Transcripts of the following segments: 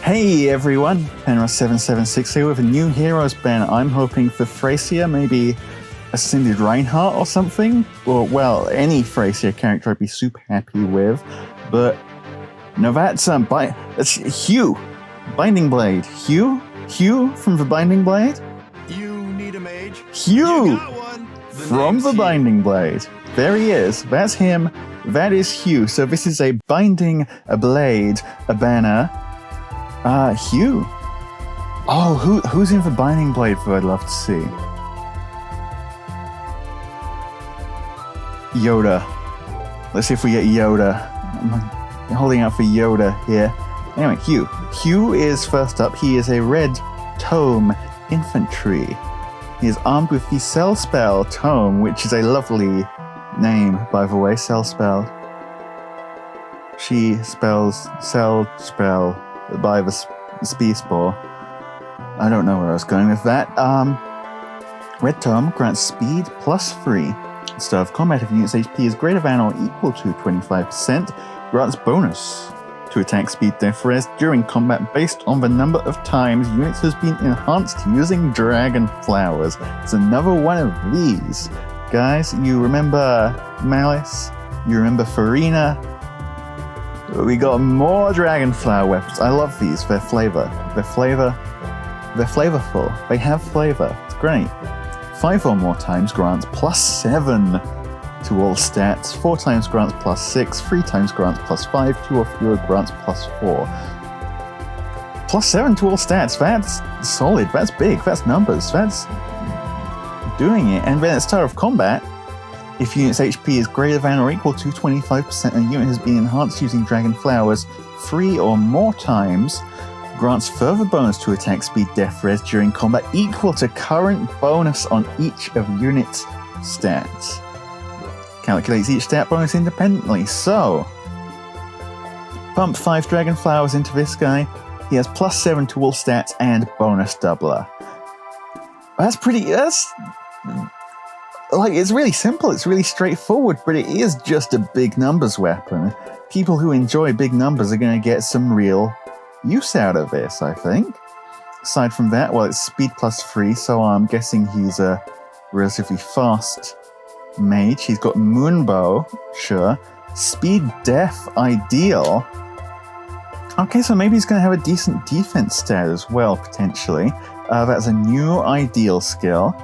Hey everyone, Penra776 here with a new Heroes banner. I'm hoping for Frasier, maybe Ascended Reinhardt or something. Or, well, any Frasier character I'd be super happy with. But, no, that's Hugh! Binding Blade. Hugh? Hugh from the Binding Blade? You need a mage? Hugh! You got one! From the Binding Blade. There he is. That's him. That is Hugh. So this is a Binding Blade, a banner. Hugh. Oh, who's in the Binding Blade that I'd love to see? Yoda. Let's see if we get Yoda. I'm holding out for Yoda here. Anyway, Hugh. Hugh is first up. He is a red tome infantry. He is armed with the Cell Spell Tome, which is a lovely name, by the way. Cell Spell. She spells Cell Spell by the Speed Spore. I don't know where I was going with that. Red Tome grants speed +3. Start of combat if unit's HP is greater than or equal to 25%, grants bonus to attack speed death res during combat based on the number of times units has been enhanced using Dragon Flowers. It's another one of these. Guys, you remember Malice? You remember Farina? We got more Dragonflower weapons. I love these. They're flavorful. They have flavor. It's great. 5 or more times grants +7 to all stats. 4 times grants +6. 3 times grants +5. 2 or fewer grants +4. +7 to all stats. That's solid. That's big. That's numbers. That's doing it. And then at start of combat, if unit's HP is greater than or equal to 25% and a unit has been enhanced using Dragon Flowers 3 or more times, grants further bonus to attack speed death res during combat equal to current bonus on each of unit's stats. Calculates each stat bonus independently, so pump 5 Dragon Flowers into this guy. He has +7 to all stats and bonus doubler. That's it's really simple, it's really straightforward, but it is just a big numbers weapon. People who enjoy big numbers are going to get some real use out of this, I think. Aside from that, well, it's speed +3, so I'm guessing he's a relatively fast mage. He's got Moonbow, sure. Speed Def, ideal. Okay, so maybe he's going to have a decent defense stat as well, potentially. That's a new ideal skill.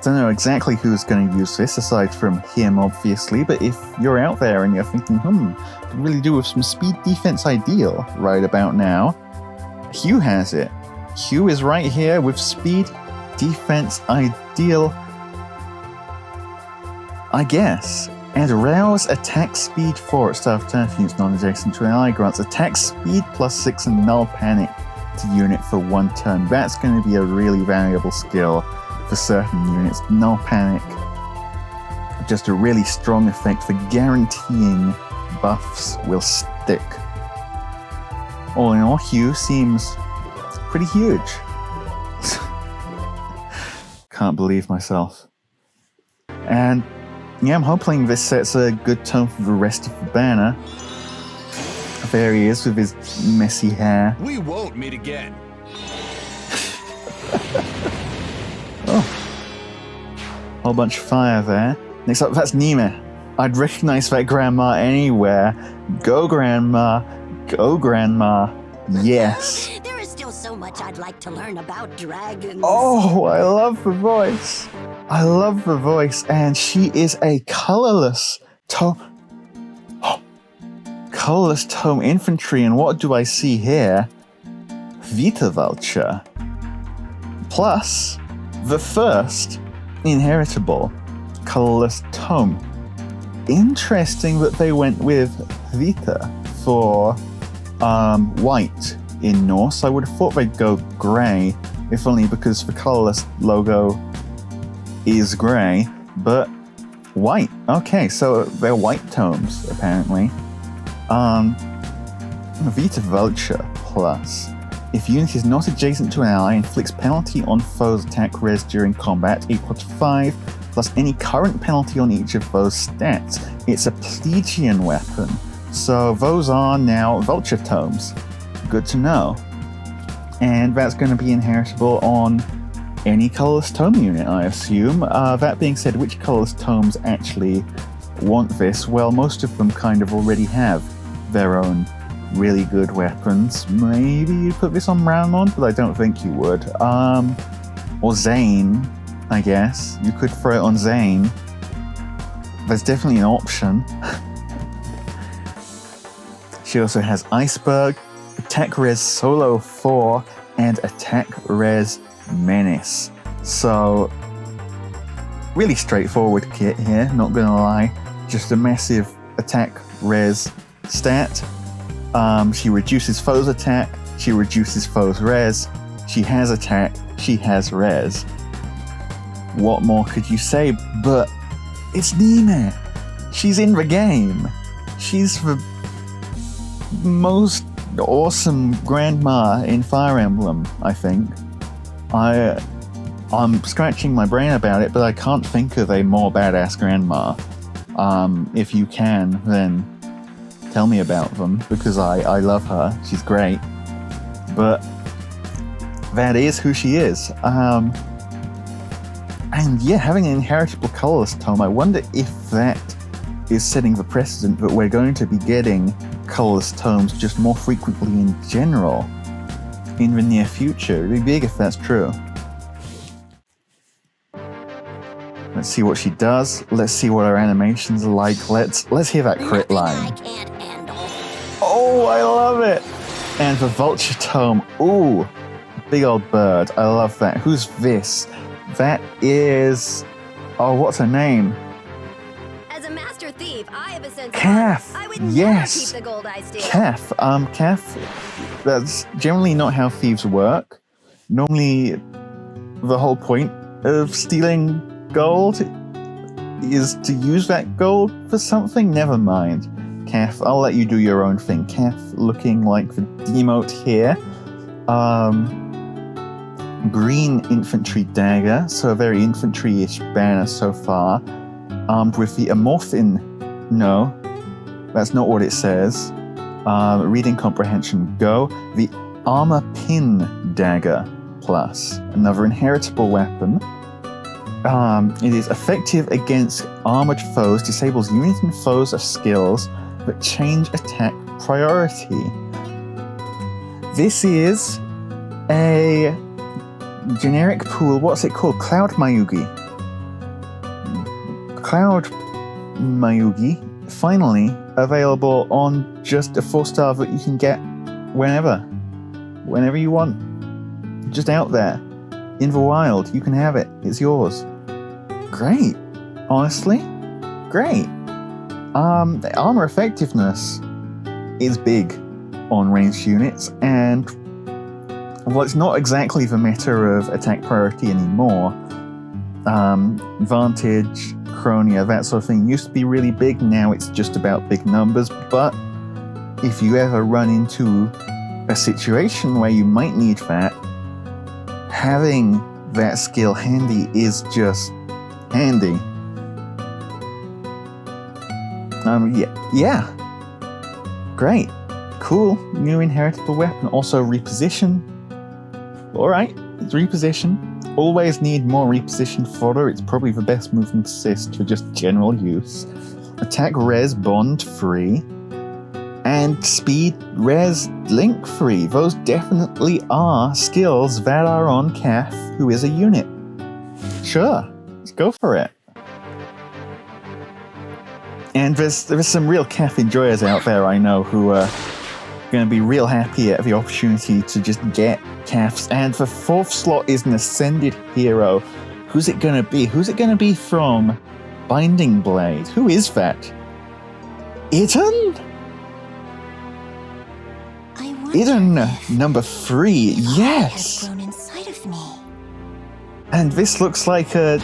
Don't know exactly who's going to use this aside from him, obviously, but if you're out there and you're thinking, could really do with some speed defense ideal right about now, Hugh has it. Hugh is right here with speed defense ideal, I guess. And rouse attack speed 4 at start of turn for units non-adjacent to an ally, grants attack speed +6 and null panic to unit for 1 turn. That's going to be a really valuable skill for certain units. Null panic, just a really strong effect for guaranteeing buffs will stick. All in all, Hugh seems pretty huge. Can't believe myself. And yeah, I'm hoping this sets a good tone for the rest of the banner. There he is with his messy hair. We won't meet again. Oh, whole bunch of fire there. Next up, that's Niime. I'd recognize that grandma anywhere. Go, Grandma. Go, Grandma. Yes. There is still so much I'd like to learn about dragons. Oh, I love the voice. I love the voice. And she is a colorless tome infantry. And what do I see here? Vita Vulture. Plus the first inheritable colorless tome. Interesting that they went with Vita for white in Norse. I would have thought they'd go grey, if only because the colorless logo is grey, but white. Okay, so they're white tomes, apparently. Vita Vulture Plus. If unit is not adjacent to an ally, inflicts penalty on foe's attack res during combat equal to 5, plus any current penalty on each of those stats. It's a Plegian weapon. So those are now Vulture Tomes. Good to know. And that's going to be inheritable on any colorless tome unit, I assume. That being said, which colorless tomes actually want this? Well, most of them kind of already have their own really good weapons. Maybe you'd put this on Ramon, but I don't think you would. Or Zane, I guess. You could throw it on Zane. There's definitely an option. She also has Iceberg, Attack Res Solo 4, and Attack Res Menace. So, really straightforward kit here, not gonna lie. Just a massive attack res stat. She reduces foes attack, she reduces foes res, she has attack, she has res. What more could you say? But it's Niime. She's in the game. She's the most awesome grandma in Fire Emblem, I think. I'm scratching my brain about it, but I can't think of a more badass grandma. If you can, then tell me about them, because I love her. She's great. But that is who she is. And yeah, having an inheritable colorless tome, I wonder if that is setting the precedent that we're going to be getting colorless tomes just more frequently in general in the near future. It'd be big if that's true. Let's see what she does. Let's see what her animations are like. Let's hear that crit line. Oh, I love it! And the Vulture Tome. Ooh, big old bird. I love that. Who's this? That is... Oh, what's her name? As a master thief, I have a sense Cath. I would Yes. never keep the gold I steal. Cath. Cath. That's generally not how thieves work. Normally, the whole point of stealing gold is to use that gold for something. Never mind. Cath, I'll let you do your own thing. Cath looking like the demote here. Green infantry dagger, so a very infantry-ish banner so far. Armed with the Amorphin. No, that's not what it says. Reading comprehension, go. The Armor Pin dagger plus, another inheritable weapon. It is effective against armored foes, disables unit and foes of skills, but change attack priority. This is a generic pool. What's it called? Cloud Mayugi. Cloud Mayugi, finally available on just a 4-star that you can get whenever you want. Just out there in the wild, you can have it. It's yours. Great. Honestly, great. The armor effectiveness is big on ranged units, and well, it's not exactly the meta of attack priority anymore. Vantage, Chronia, that sort of thing used to be really big. Now it's just about big numbers. But if you ever run into a situation where you might need that, having that skill handy is just handy. Yeah. Great. Cool. New inheritable weapon. Also reposition. Alright, it's reposition. Always need more reposition fodder. It's probably the best movement assist for just general use. Attack res bond free. And speed res link free. Those definitely are skills that are on Cath, who is a unit. Sure, let's go for it. And there's some real Cath enjoyers out there I know who are going to be real happy at the opportunity to just get Caths. And the 4th slot is an Ascended hero. Who's it going to be? Who's it going to be from Binding Blade? Who is that? Idunn? Idunn, number 3. Yes! Grown inside of me. And this looks like a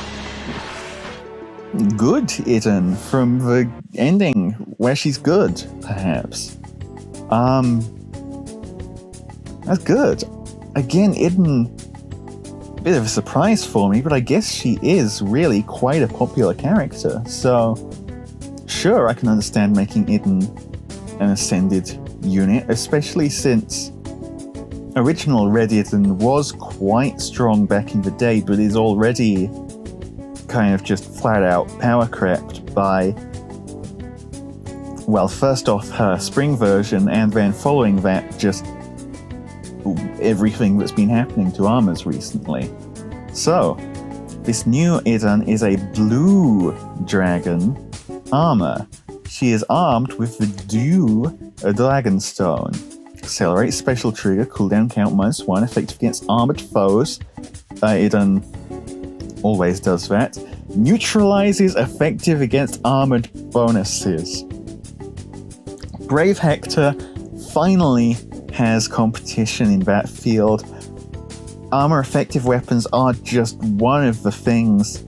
good Idunn from the ending, where she's good, perhaps. That's good. Again, Idunn, a bit of a surprise for me, but I guess she is really quite a popular character. So, sure, I can understand making Idunn an Ascended unit, especially since original Red Idunn was quite strong back in the day, but is already kind of just flat out power crept by, well, first off her spring version, and then following that, just everything that's been happening to armors recently. So, this new Idunn is a blue dragon armor. She is armed with the Dew Dragonstone. Accelerates special trigger, cooldown count -1, effective against armored foes. Idunn always does that. Neutralizes effective against armored bonuses. Brave Hector finally has competition in that field. Armor effective weapons are just one of the things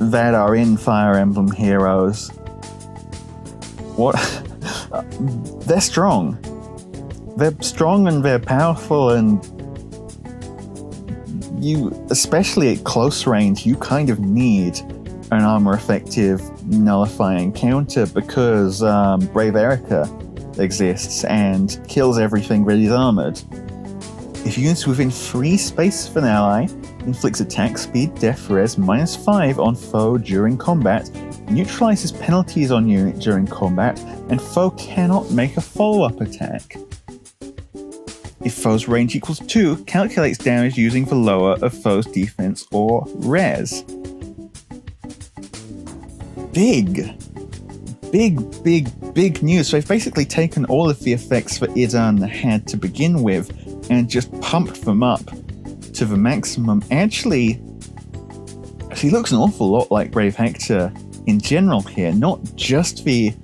that are in Fire Emblem Heroes. What? They're strong. They're strong and they're powerful, and you, especially at close range, you kind of need an armor effective nullifying counter because Brave Erica exists and kills everything that is armored. If units within 3 space of an ally, inflicts attack speed, def res -5 on foe during combat, neutralizes penalties on unit during combat, and foe cannot make a follow-up attack. If foe's range equals 2, calculates damage using the lower of foe's defense or res. Big news. So they've basically taken all of the effects that Idunn had to begin with and just pumped them up to the maximum. Actually, she looks an awful lot like Brave Hector in general here, not just the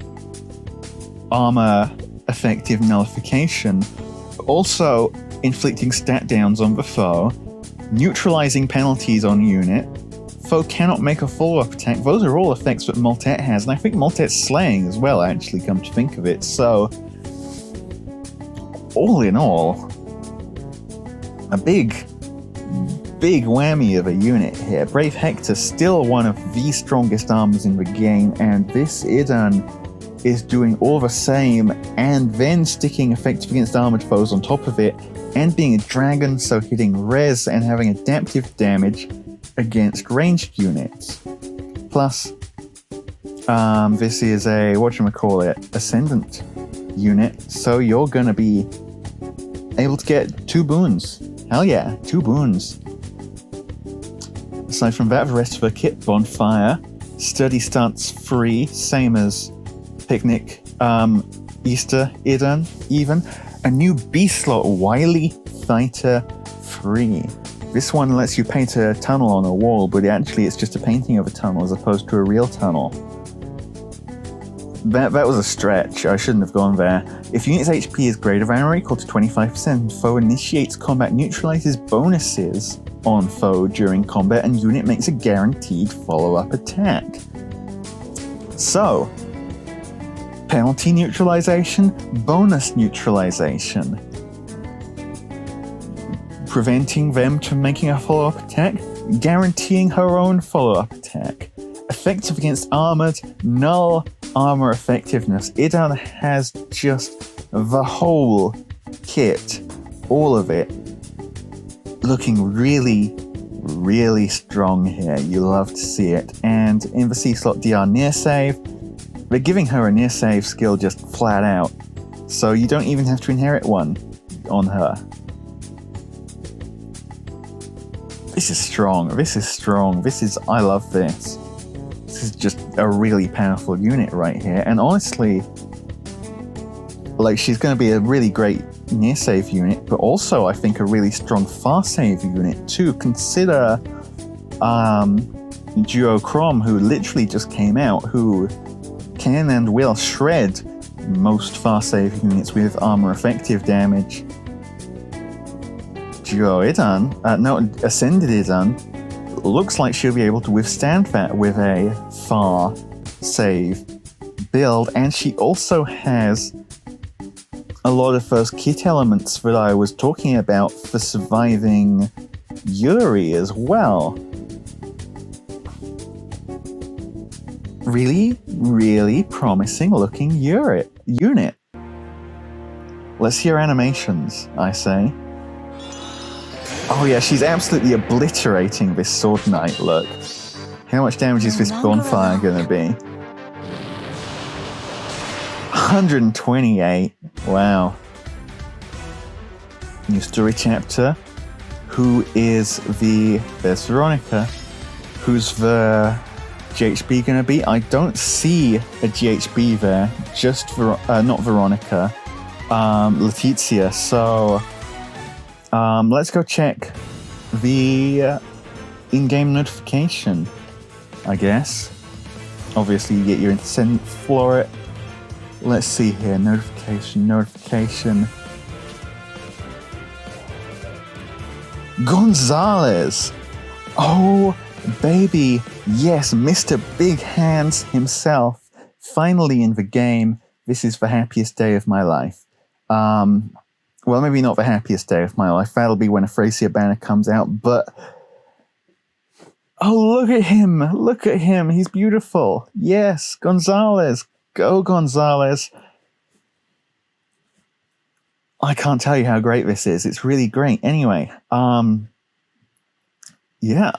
armor effective nullification, but also inflicting stat downs on the foe, neutralizing penalties on unit. Foe cannot make a follow-up attack. Those are all effects that Moltet has, and I think Moltet's slaying as well, actually, come to think of it. So, all in all, a big whammy of a unit here. Brave Hector, still one of the strongest armors in the game, and this Idunn is doing all the same, and then sticking effective against armored foes on top of it, and being a dragon, so hitting res and having adaptive damage against ranged units. Plus, this is a, Ascendant unit, so you're gonna be able to get 2 boons. Hell yeah, 2 boons. Aside from that, the rest of her kit: Bonfire, Sturdy Stance free, same as Picnic, Easter Idunn, even. A new B-slot, Wily Fighter free. This one lets you paint a tunnel on a wall, but actually it's just a painting of a tunnel as opposed to a real tunnel. That was a stretch. I shouldn't have gone there. If unit's HP is greater than or equal to 25%, foe initiates combat, neutralizes bonuses on foe during combat, and unit makes a guaranteed follow-up attack. So, penalty neutralization, bonus neutralization. Preventing them from making a follow-up attack, guaranteeing her own follow-up attack. Effective against armored, null armor effectiveness. Idunn has just the whole kit, all of it, looking really, really strong here. You love to see it. And in the C-slot DR near save, they're giving her a near save skill just flat out, so you don't even have to inherit one on her. This is strong. I love this. This is just a really powerful unit right here. And honestly, like, she's going to be a really great near save unit, but also I think a really strong far save unit too. Consider Duo Crom, who literally just came out, who can and will shred most far save units with armor effective damage. Duo Idunn, Ascended Idunn, looks like she'll be able to withstand that with a far save build, and she also has a lot of those kit elements that I was talking about for surviving Yuri as well. Really, really promising looking unit. Let's see her animations, I say. Oh yeah, she's absolutely obliterating this Sword Knight look. How much damage is this bonfire gonna be? 128. Wow. New story chapter. Who is there's Veronica. Who's the GHB gonna be? I don't see a GHB there. Just not Veronica. Letizia. So let's go check the in-game notification, I guess. Obviously you get your Ascendant for it. Let's see here. Notification. Gonzalez! Oh, baby. Yes, Mr. Big Hands himself. Finally in the game. This is the happiest day of my life. Well, maybe not the happiest day of my life. That'll be when a Thracia banner comes out, but... Oh, look at him! Look at him! He's beautiful! Yes, Gonzalez! Go, Gonzalez! I can't tell you how great this is. It's really great. Anyway, yeah.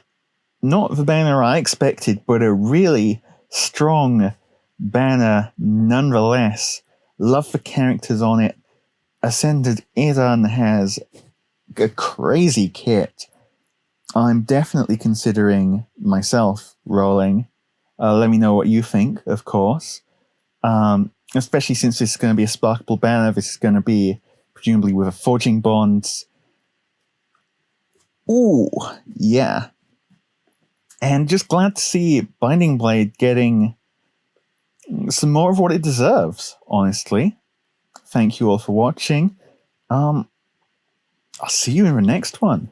Not the banner I expected, but a really strong banner nonetheless. Love the characters on it. Ascendant Idunn has a crazy kit. I'm definitely considering myself rolling. Let me know what you think, of course. Especially since this is going to be a sparkable banner. This is going to be presumably with a forging bonds. Ooh, yeah. And just glad to see Binding Blade getting some more of what it deserves, honestly. Thank you all for watching. I'll see you in the next one.